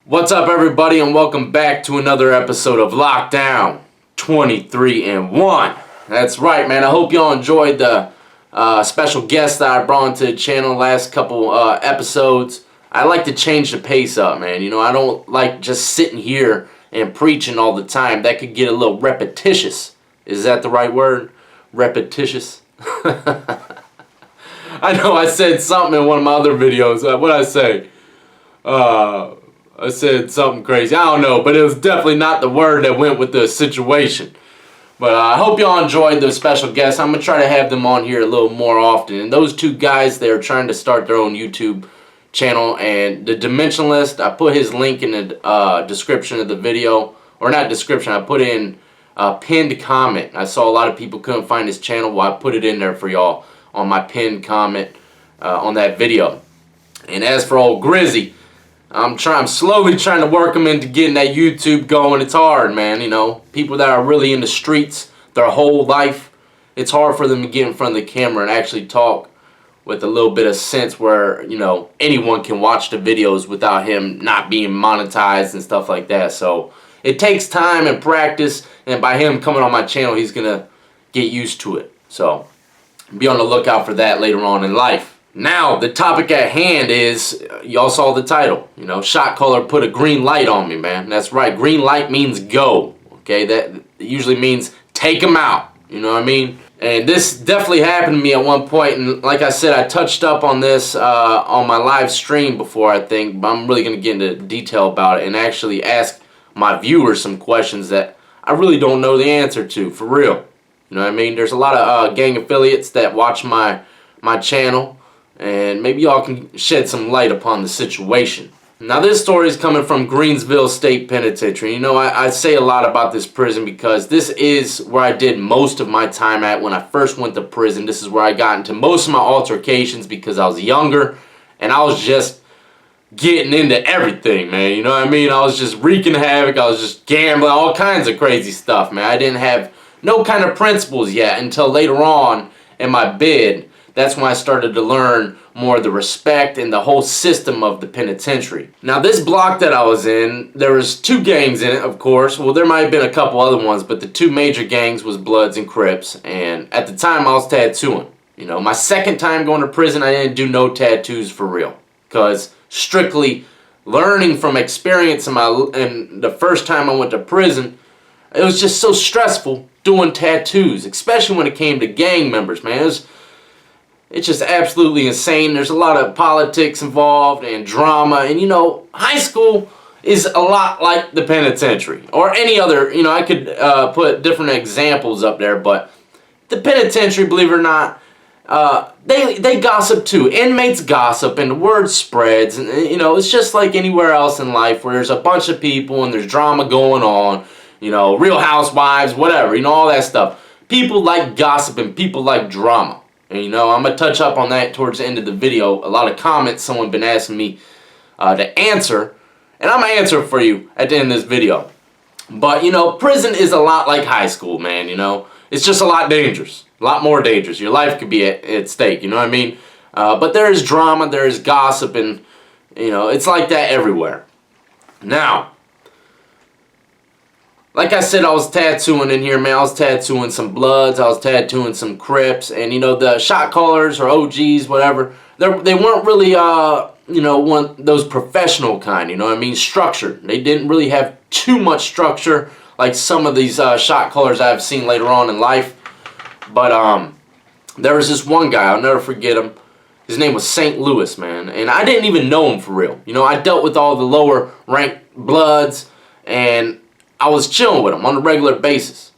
What's up, everybody, and welcome back to another episode of Lockdown 23 and 1. That's right, man. I hope y'all enjoyed the special guest that I brought into the channel last couple episodes. I like to change the pace up, man. You know, I don't like just sitting here and preaching all the time. That could get a little repetitious. Is that the right word? Repetitious? I know I said something in one of my other videos. What did I say? I said something crazy. I don't know, but it was definitely not the word that went with the situation. But I hope y'all enjoyed the special guests. I'm going to try to have them on here a little more often. And those two guys, they're trying to start their own YouTube channel. And the Dimensionalist, I put his link in the description of the video. Or not description, I put in a pinned comment. I saw a lot of people couldn't find his channel. Well, I put it in there for y'all on my pinned comment on that video. And as for old Grizzy, I'm slowly trying to work them into getting that YouTube going. It's hard, man. You know, people that are really in the streets their whole life, it's hard for them to get in front of the camera and actually talk with a little bit of sense where, you know, anyone can watch the videos without him not being monetized and stuff like that. So it takes time and practice, and by him coming on my channel, he's gonna get used to it. So be on the lookout for that later on in life. Now, the topic at hand is, y'all saw the title, you know, shot caller put a green light on me, man. That's right, green light means go, okay? That usually means take them out, you know what I mean? And this definitely happened to me at one point, and like I said, I touched up on this on my live stream before, I think, but I'm really going to get into detail about it and actually ask my viewers some questions that I really don't know the answer to, for real. You know what I mean? There's a lot of gang affiliates that watch my channel, and maybe y'all can shed some light upon the situation. Now, this story is coming from Greensville State Penitentiary. You know, I say a lot about this prison because this is where I did most of my time at when I first went to prison. This is where I got into most of my altercations because I was younger and I was just getting into everything, man. You know what I mean? I was just wreaking havoc. I was just gambling, all kinds of crazy stuff, man. I didn't have no kind of principles yet until later on in my bid. That's when I started to learn more of the respect and the whole system of the penitentiary. Now, this block that I was in, there was two gangs in it, of course. Well, there might have been a couple other ones, but the two major gangs was Bloods and Crips. And at the time, I was tattooing. You know, my second time going to prison, I didn't do no tattoos for real. Because strictly learning from experience and the first time I went to prison, it was just so stressful doing tattoos, especially when it came to gang members, man. It's just absolutely insane. There's a lot of politics involved and drama. And, you know, high school is a lot like the penitentiary. Or any other, you know, I could put different examples up there. But the penitentiary, believe it or not, they gossip too. Inmates gossip and the word spreads. And, you know, it's just like anywhere else in life where there's a bunch of people and there's drama going on. You know, Real Housewives, whatever, you know, all that stuff. People like gossip and people like drama. And, you know, I'm going to touch up on that towards the end of the video. A lot of comments someone been asking me to answer. And I'm going to answer for you at the end of this video. But, you know, prison is a lot like high school, man, you know. It's just a lot dangerous. A lot more dangerous. Your life could be at stake, you know what I mean? But there is drama, there is gossip, and, you know, it's like that everywhere. Now, like I said, I was tattooing in here, man. I was tattooing some Bloods. I was tattooing some Crips. And, you know, the shot callers or OGs, whatever, they weren't really, you know, those professional kind, you know what I mean, structured. They didn't really have too much structure like some of these shot callers I've seen later on in life. But there was this one guy, I'll never forget him. His name was St. Louis, man. And I didn't even know him for real. You know, I dealt with all the lower ranked Bloods, and I was chilling with him on a regular basis.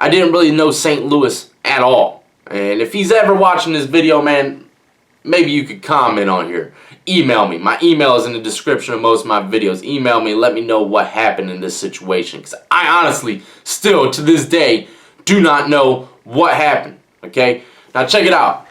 I didn't really know St. Louis at all. And if he's ever watching this video, man, maybe you could comment on here. Email me. My email is in the description of most of my videos. Email me and let me know what happened in this situation. Because I honestly, still to this day, do not know what happened. Okay? Now check it out.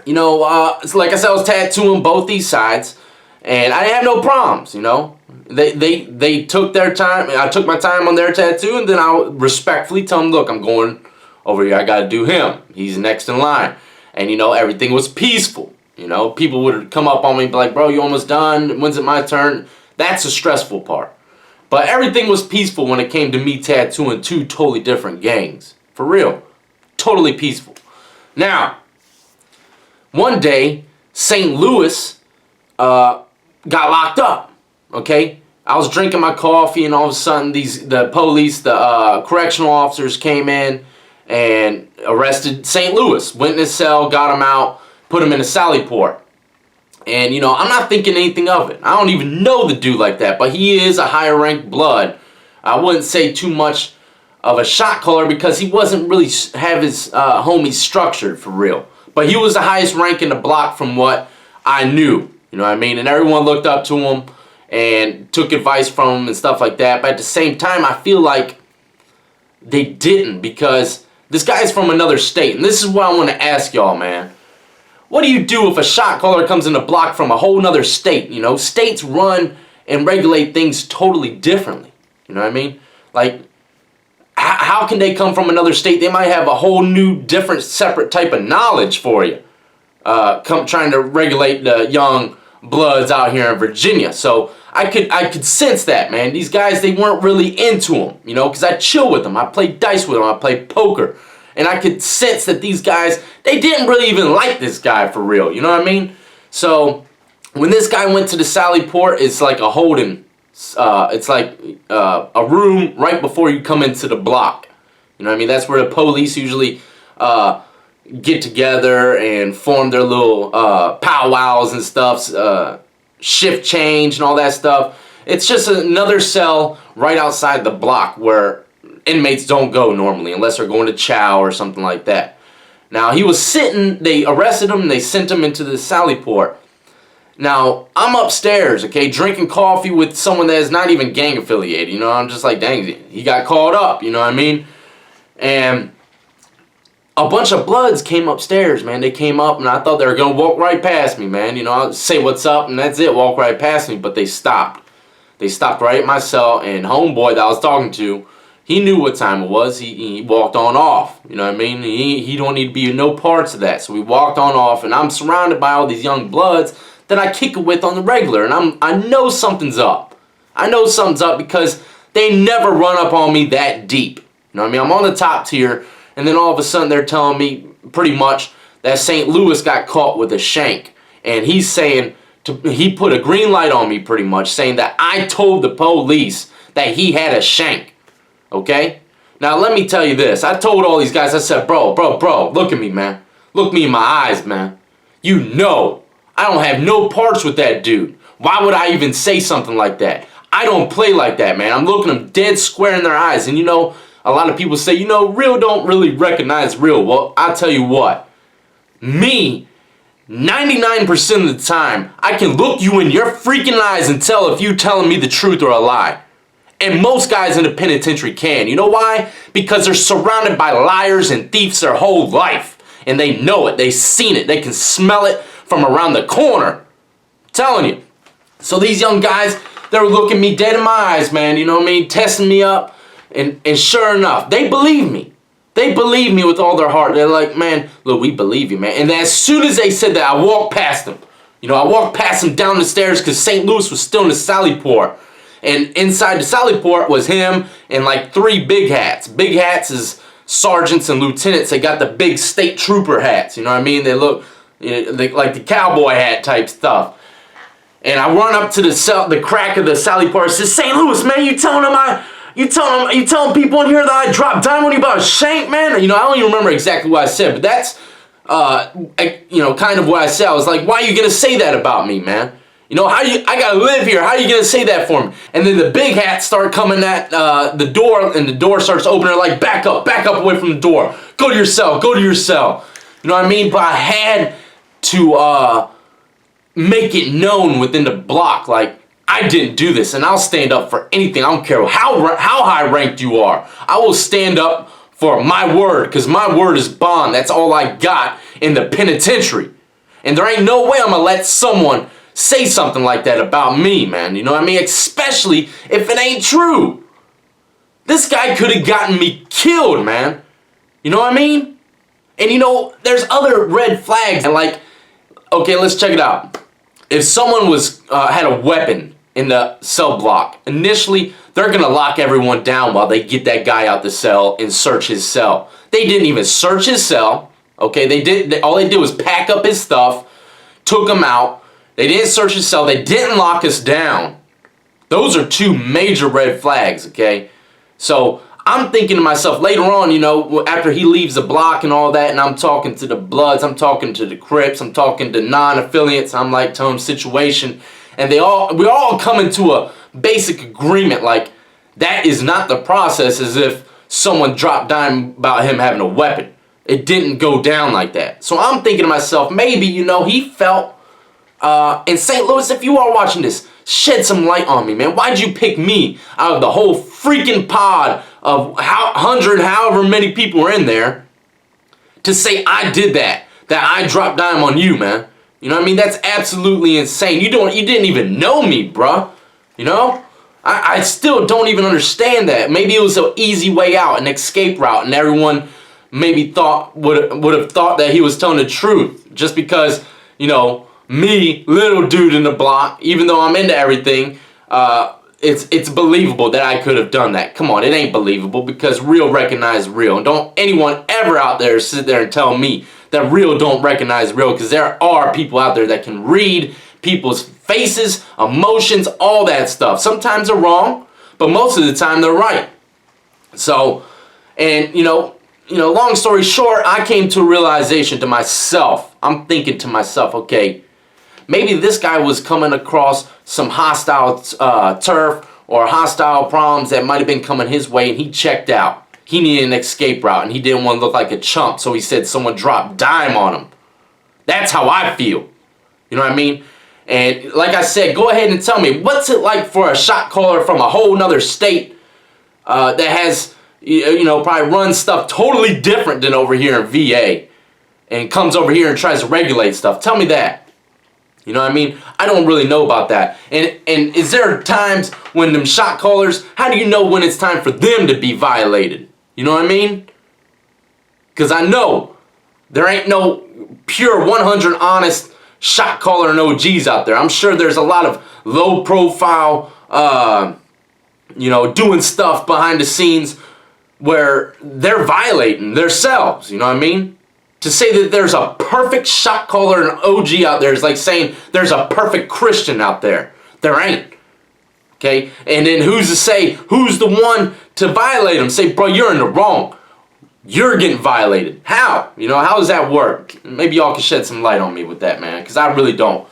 You know, it's like I said, I was tattooing both these sides. And I didn't have no problems, you know. They took their time. I took my time on their tattoo, and then I would respectfully tell them, look, I'm going over here. I got to do him. He's next in line. And, you know, everything was peaceful. You know, people would come up on me and be like, bro, you almost done? When's it my turn? That's the stressful part. But everything was peaceful when it came to me tattooing two totally different gangs. For real. Totally peaceful. Now, one day, St. Louis got locked up. Okay? I was drinking my coffee, and all of a sudden the police, the correctional officers came in and arrested St. Louis. Went in his cell, got him out, put him in a Sallyport. And, you know, I'm not thinking anything of it. I don't even know the dude like that, but he is a higher ranked blood. I wouldn't say too much of a shot caller because he wasn't really have his homies structured for real. But he was the highest rank in the block from what I knew. You know what I mean? And everyone looked up to him and took advice from him and stuff like that. But at the same time, I feel like they didn't, because this guy's from another state. And this is what I want to ask y'all, man. What do you do if a shot caller comes in the block from a whole nother state? You know, states run and regulate things totally differently. You know what I mean? Like, how can they come from another state? They might have a whole new, different, separate type of knowledge for you. Trying to regulate the young bloods out here in Virginia. So I could sense that, man. These guys, they weren't really into him, you know, because I chill with them. I play dice with them. I play poker. And I could sense that these guys, they didn't really even like this guy for real. You know what I mean? So when this guy went to the Sallyport, it's like a holding. It's like a room right before you come into the block. You know what I mean? That's where the police usually get together and form their little powwows and stuff, shift change and all that stuff. It's just another cell right outside the block where inmates don't go normally unless they're going to chow or something like that. Now, he was sitting, they arrested him and they sent him into the Sallyport. Now, I'm upstairs, okay, drinking coffee with someone that is not even gang affiliated. You know, I'm just like, dang, he got called up, you know what I mean? And a bunch of bloods came upstairs, man. They came up and I thought they were going to walk right past me, man. You know, I'll say what's up and that's it, walk right past me. But they stopped. They stopped right at my cell, and homeboy that I was talking to, he knew what time it was. He walked on off. You know what I mean? He don't need to be in no parts of that. So we walked on off, and I'm surrounded by all these young bloods that I kick it with on the regular. And I know something's up. I know something's up because they never run up on me that deep. You know what I mean? I'm on the top tier, and then all of a sudden they're telling me pretty much that St. Louis got caught with a shank. And he's saying, he put a green light on me pretty much, saying that I told the police that he had a shank. Okay? Now, let me tell you this. I told all these guys, I said, bro, look at me, man. Look me in my eyes, man. You know, I don't have no parts with that dude. Why would I even say something like that? I don't play like that, man. I'm looking them dead square in their eyes. And, you know, a lot of people say, you know, real don't really recognize real. Well, I'll tell you what. Me, 99% of the time, I can look you in your freaking eyes and tell if you're telling me the truth or a lie. And most guys in the penitentiary can. You know why? Because they're surrounded by liars and thieves their whole life. And they know it. They've seen it. They can smell it from around the corner. I'm telling you. So these young guys, they were looking me dead in my eyes, man. You know what I mean? Testing me up. And sure enough, they believe me. They believe me with all their heart. They're like, man, look, we believe you, man. And as soon as they said that, I walked past them. You know, I walked past them down the stairs because St. Louis was still in the Sallyport. And inside the Sallyport was him and like 3 big hats. Big hats is sergeants and lieutenants. They got the big state trooper hats. You know what I mean? They look, you know, like the cowboy hat type stuff. And I run up to the crack of the Sallyport and says, St. Louis, man, you telling people in here that I dropped dime on you about a shank, man? You know, I don't even remember exactly what I said, but that's, you know, kind of what I said. I was like, why are you gonna say that about me, man? You know, I gotta live here. How are you gonna say that for me? And then the big hats start coming at the door, and the door starts opening. Like, back up away from the door. Go to your cell. You know what I mean? But I had to make it known within the block, like, I didn't do this, and I'll stand up for anything. I don't care how high ranked you are. I will stand up for my word, because my word is bond. That's all I got in the penitentiary. And there ain't no way I'm gonna let someone say something like that about me, man. You know what I mean? Especially if it ain't true. This guy could have gotten me killed, man. You know what I mean? And you know, there's other red flags. And like, okay, let's check it out. If someone was had a weapon in the cell block. Initially, they're going to lock everyone down while they get that guy out the cell and search his cell. They didn't even search his cell. Okay, all they did was pack up his stuff, took him out. They didn't search his cell. They didn't lock us down. Those are two major red flags, okay? So I'm thinking to myself later on, you know, after he leaves the block and all that, and I'm talking to the Bloods, I'm talking to the Crips, I'm talking to non-affiliates, I'm like telling them situation, and we all come into a basic agreement, like that is not the process as if someone dropped dime about him having a weapon. It didn't go down like that. So I'm thinking to myself, maybe, you know, he felt, in St. Louis, if you are watching this, shed some light on me, man. Why'd you pick me out of the whole freaking pod of however many people were in there to say I did that I dropped dime on you, man? You know what I mean? That's absolutely insane. You didn't even know me, bruh. You know? I still don't even understand that. Maybe it was an easy way out, an escape route, and everyone maybe would have thought that he was telling the truth just because, you know, me, little dude in the block, even though I'm into everything, it's believable that I could have done that. Come on, it ain't believable because real recognize real. And don't anyone ever out there sit there and tell me that real don't recognize real, because there are people out there that can read people's faces, emotions, all that stuff. Sometimes they're wrong, but most of the time they're right. So, and you know, long story short, I came to a realization to myself. I'm thinking to myself, okay, maybe this guy was coming across some hostile turf or hostile problems that might have been coming his way, and he checked out. He needed an escape route, and he didn't want to look like a chump, so he said someone dropped dime on him. That's how I feel. You know what I mean? And like I said, go ahead and tell me, what's it like for a shot caller from a whole nother state that has, you know, probably runs stuff totally different than over here in VA and comes over here and tries to regulate stuff? Tell me that. You know what I mean? I don't really know about that. And is there times when them shot callers, how do you know when it's time for them to be violated? You know what I mean? Because I know there ain't no pure 100 honest shot caller and OGs out there. I'm sure there's a lot of low profile, you know, doing stuff behind the scenes where they're violating themselves. You know what I mean? To say that there's a perfect shot caller and OG out there is like saying there's a perfect Christian out there. There ain't. Okay? And then who's to say, who's the one to violate them? Say, bro, you're in the wrong. You're getting violated. How? You know, how does that work? Maybe y'all can shed some light on me with that, man, because I really don't.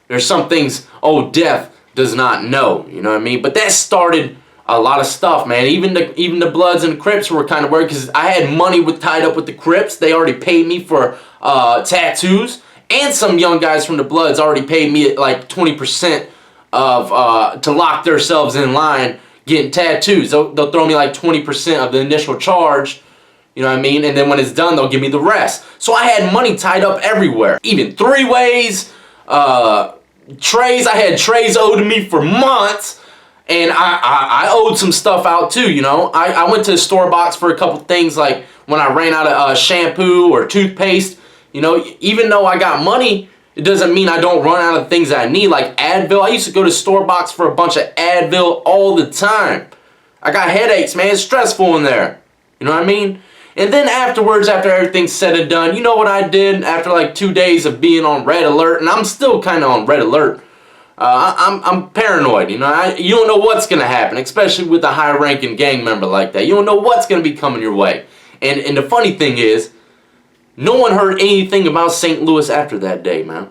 There's some things old death does not know. You know what I mean? But that started a lot of stuff, man. Even the Bloods and the Crips were kind of worried because I had money tied up with the Crips. They already paid me for tattoos, and some young guys from the Bloods already paid me like 20% of to lock themselves in line getting tattoos. They'll throw me like 20% of the initial charge. You know what I mean? And then when it's done, they'll give me the rest. So I had money tied up everywhere. Even three-ways, trays. I had trays owed to me for months. And I owed some stuff out too, you know. I went to the store box for a couple things, like when I ran out of shampoo or toothpaste. You know, even though I got money, it doesn't mean I don't run out of things that I need, like Advil. I used to go to the store box for a bunch of Advil all the time. I got headaches, man. It's stressful in there. You know what I mean? And then afterwards, after everything's said and done, you know what I did after like 2 days of being on red alert? And I'm still kind of on red alert. I'm paranoid, you know. You don't know what's going to happen, especially with a high-ranking gang member like that. You don't know what's going to be coming your way. And the funny thing is, no one heard anything about St. Louis after that day, man.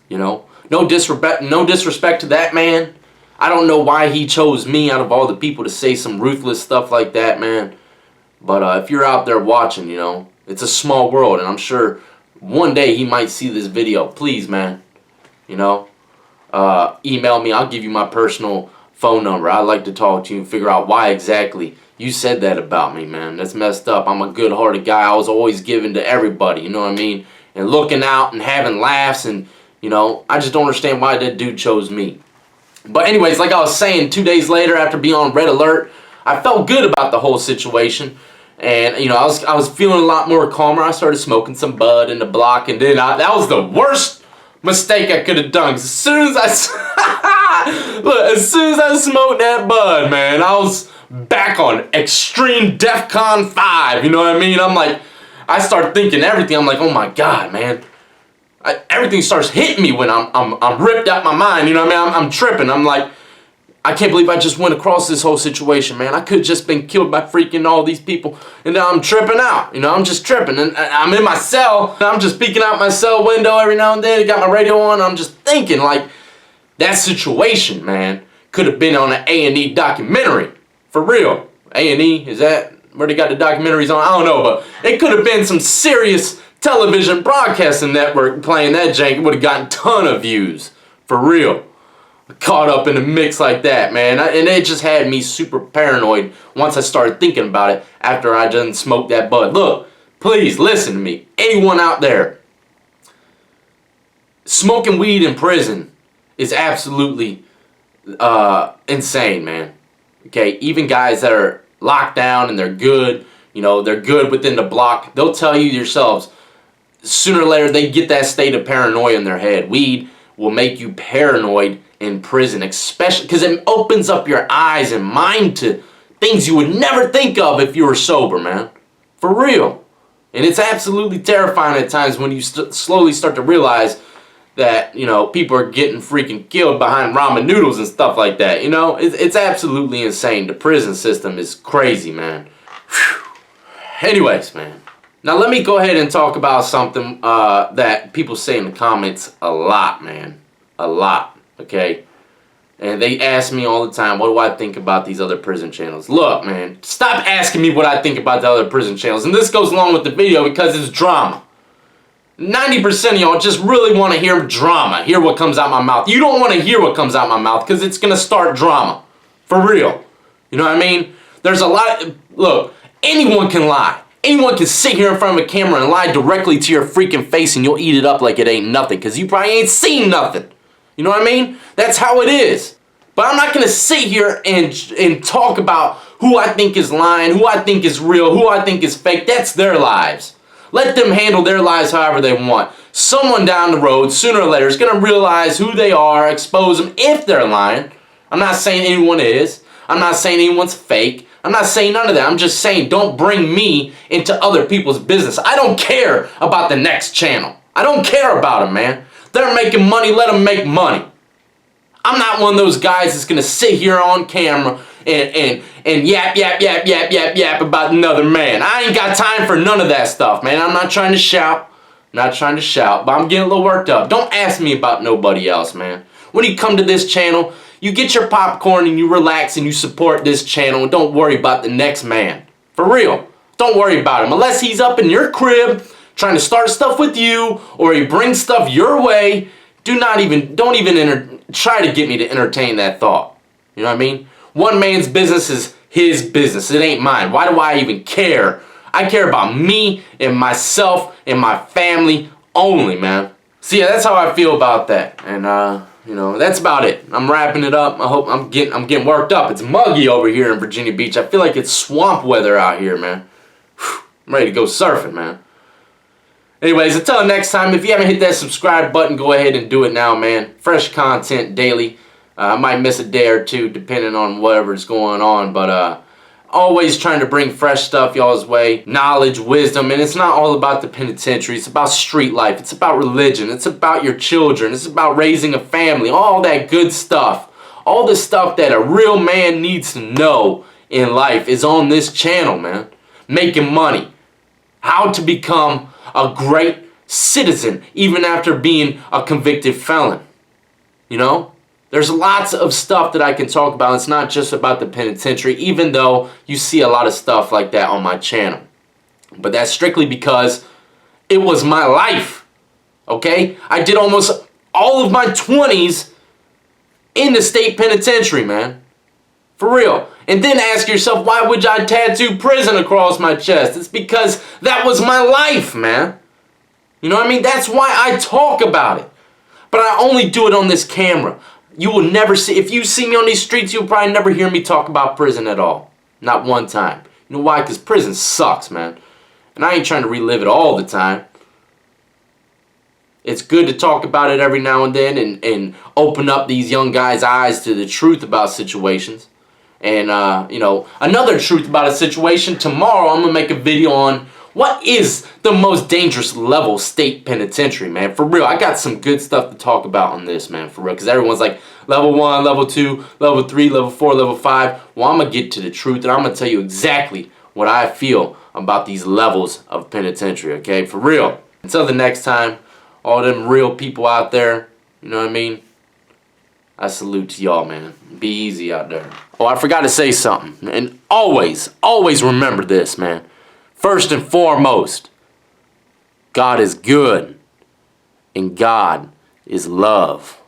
You know, no disrespect to that man. I don't know why he chose me out of all the people to say some ruthless stuff like that, man. But if you're out there watching, you know, it's a small world, and I'm sure one day he might see this video. Please, man, you know, email me. I'll give you my personal phone number. I'd like to talk to you and figure out why exactly you said that about me, man. That's messed up. I'm a good-hearted guy. I was always giving to everybody, you know what I mean? And looking out and having laughs, and, you know, I just don't understand why that dude chose me. But anyways, like I was saying, 2 days later after being on red alert, I felt good about the whole situation. And, you know, I was feeling a lot more calmer. I started smoking some bud in the block, and then that was the worst mistake I could have done. 'Cause as soon as Look, as soon as I smoked that bud, man, I was back on extreme DEFCON 5. You know what I mean? I'm like, I start thinking everything. I'm like, oh my God, man. Everything starts hitting me when I'm ripped out my mind. You know what I mean? I'm tripping. I'm like, I can't believe I just went across this whole situation, man. I could have just been killed by freaking all these people. And now I'm tripping out. You know, I'm just tripping. And I'm in my cell. And I'm just peeking out my cell window every now and then. I got my radio on. I'm just thinking, like, that situation, man, could have been on an A&E documentary. For real. A&E, is that where they got the documentaries on? I don't know, but it could have been some serious television broadcasting network playing that jank. It would have gotten a ton of views. For real. Caught up in a mix like that, man. And it just had me super paranoid once I started thinking about it after I done smoked that bud. Look, please listen to me. Anyone out there, smoking weed in prison is absolutely insane, man. Okay, even guys that are locked down and they're good, you know, they're good within the block, they'll tell you yourselves, sooner or later they get that state of paranoia in their head. Weed will make you paranoid in prison, especially because it opens up your eyes and mind to things you would never think of if you were sober, man. For real. And it's absolutely terrifying at times when you slowly start to realize that, you know, people are getting freaking killed behind ramen noodles and stuff like that. You know, it's absolutely insane. The prison system is crazy, man. Whew. Anyways, man. Now let me go ahead and talk about something that people say in the comments a lot, man. A lot. Okay, and they ask me all the time, what do I think about these other prison channels? Look, man, stop asking me what I think about the other prison channels. And this goes along with the video because it's drama. 90% of y'all just really want to hear drama, hear what comes out my mouth. You don't want to hear what comes out my mouth because it's going to start drama. For real. You know what I mean? There's a lot of, look, anyone can lie. Anyone can sit here in front of a camera and lie directly to your freaking face and you'll eat it up like it ain't nothing because you probably ain't seen nothing. You know what I mean? That's how it is. But I'm not going to sit here and talk about who I think is lying, who I think is real, who I think is fake. That's their lives. Let them handle their lives however they want. Someone down the road, sooner or later, is going to realize who they are, expose them if they're lying. I'm not saying anyone is. I'm not saying anyone's fake. I'm not saying none of that. I'm just saying don't bring me into other people's business. I don't care about the next channel. I don't care about them, man. They're making money, let them make money. I'm not one of those guys that's going to sit here on camera and yap about another man. I ain't got time for none of that stuff, man. I'm not trying to shout. But I'm getting a little worked up. Don't ask me about nobody else, man. When you come to this channel, you get your popcorn and you relax and you support this channel and don't worry about the next man. For real. Don't worry about him. Unless he's up in your crib trying to start stuff with you, or he brings stuff your way, don't even try to get me to entertain that thought. You know what I mean? One man's business is his business. It ain't mine. Why do I even care? I care about me and myself and my family only, man. So yeah, that's how I feel about that. And you know, that's about it. I'm wrapping it up. I hope I'm getting worked up. It's muggy over here in Virginia Beach. I feel like it's swamp weather out here, man. Whew, I'm ready to go surfing, man. Anyways, until next time, if you haven't hit that subscribe button, go ahead and do it now, man. Fresh content daily. I might miss a day or two depending on whatever's going on, but always trying to bring fresh stuff y'all's way. Knowledge, wisdom, and it's not all about the penitentiary. It's about street life. It's about religion. It's about your children. It's about raising a family. All that good stuff. All the stuff that a real man needs to know in life is on this channel, man. Making money. How to become a great citizen even after being a convicted felon. You know? There's lots of stuff that I can talk about. It's not just about the penitentiary, even though you see a lot of stuff like that on my channel. But that's strictly because it was my life. Okay? I did almost all of my 20s in the state penitentiary, man. For real. And then ask yourself, why would I tattoo prison across my chest? It's because that was my life, man. You know what I mean? That's why I talk about it. But I only do it on this camera. You will never see, if you see me on these streets, you'll probably never hear me talk about prison at all. Not one time. You know why? Because prison sucks, man. And I ain't trying to relive it all the time. It's good to talk about it every now and then and open up these young guys' eyes to the truth about situations. And, you know, another truth about a situation, tomorrow I'm going to make a video on what is the most dangerous level state penitentiary, man. For real, I got some good stuff to talk about on this, man, for real. Because everyone's like, level 1, level 2, level 3, level 4, level 5. Well, I'm going to get to the truth, and I'm going to tell you exactly what I feel about these levels of penitentiary, okay? For real. Until the next time, all them real people out there, you know what I mean? I salute to y'all, man. Be easy out there. Oh, I forgot to say something. And always, always remember this, man. First and foremost, God is good. And God is love.